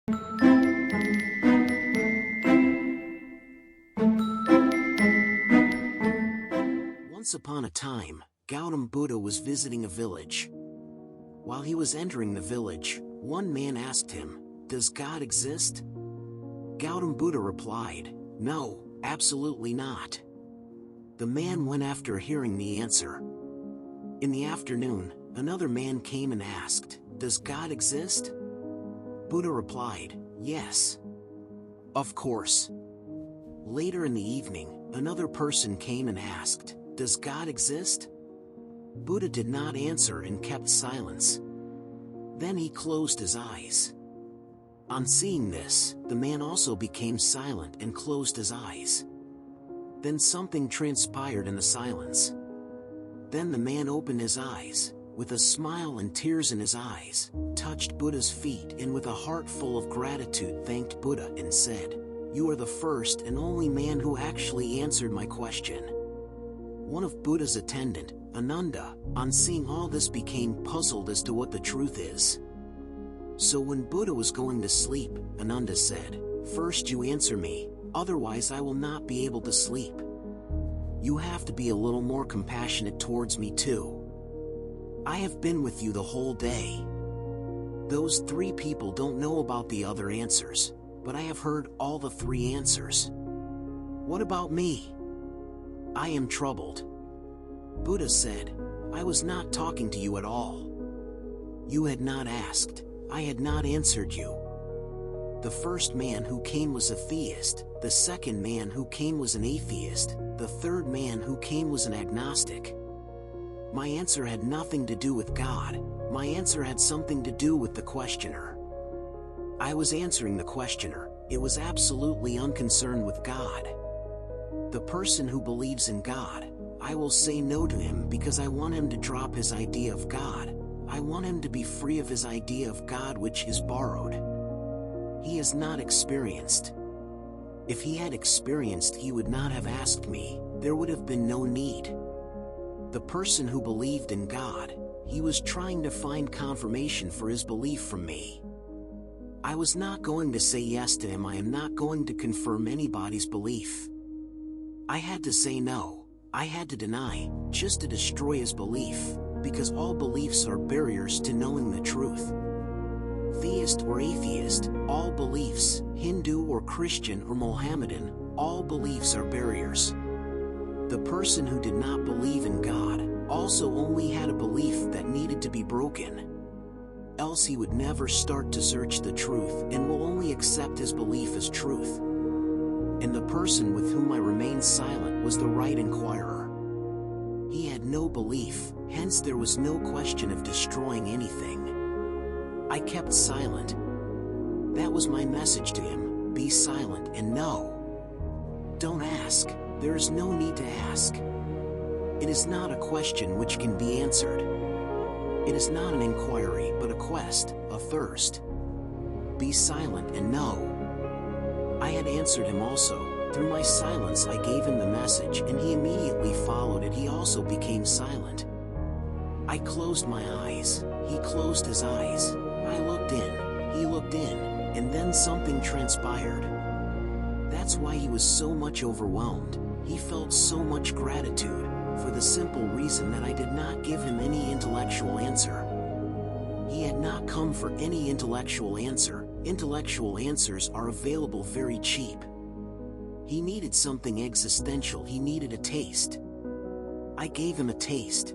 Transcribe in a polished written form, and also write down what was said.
Once upon a time, Gautam Buddha was visiting a village. While he was entering the village, one man asked him, "Does God exist?" Gautam Buddha replied, "No, absolutely not." The man went after hearing the answer. In the afternoon, another man came and asked, "Does God exist?" Buddha replied, "Yes. Of course." Later in the evening, another person came and asked, "Does God exist?" Buddha did not answer and kept silence. Then he closed his eyes. On seeing this, the man also became silent and closed his eyes. Then something transpired in the silence. Then the man opened his eyes, with a smile and tears in his eyes, touched Buddha's feet and with a heart full of gratitude thanked Buddha and said, "You are the first and only man who actually answered my question." One of Buddha's attendant, Ananda, on seeing all this became puzzled as to what the truth is. So when Buddha was going to sleep, Ananda said, "First you answer me, otherwise I will not be able to sleep. You have to be a little more compassionate towards me too. I have been with you the whole day. Those three people don't know about the other answers, but I have heard all the three answers. What about me? I am troubled." Buddha said, "I was not talking to you at all. You had not asked, I had not answered you. The first man who came was a theist, the second man who came was an atheist, the third man who came was an agnostic. My answer had nothing to do with God, my answer had something to do with the questioner. I was answering the questioner, it was absolutely unconcerned with God. The person who believes in God, I will say no to him because I want him to drop his idea of God. I want him to be free of his idea of God which is borrowed. He has not experienced. If he had experienced, he would not have asked me, there would have been no need. The person who believed in God, he was trying to find confirmation for his belief from me. I was not going to say yes to him, I am not going to confirm anybody's belief. I had to say no. I had to deny, just to destroy his belief, because all beliefs are barriers to knowing the truth. Theist or atheist, all beliefs, Hindu or Christian or Mohammedan, all beliefs are barriers. The person who did not believe in God also only had a belief that needed to be broken. Else he would never start to search the truth and will only accept his belief as truth. And the person with whom I remained silent was the right inquirer. He had no belief, hence there was no question of destroying anything. I kept silent. That was my message to him, be silent and know. Don't ask, there is no need to ask. It is not a question which can be answered. It is not an inquiry but a quest, a thirst. Be silent and know. I had answered him also. Through my silence I gave him the message and he immediately followed it. He also became silent. I closed my eyes. He closed his eyes. I looked in. He looked in. And then something transpired. That's why he was so much overwhelmed. He felt so much gratitude, for the simple reason that I did not give him any intellectual answer. He had not come for any intellectual answer. Intellectual answers are available very cheap. He needed something existential, he needed a taste. I gave him a taste.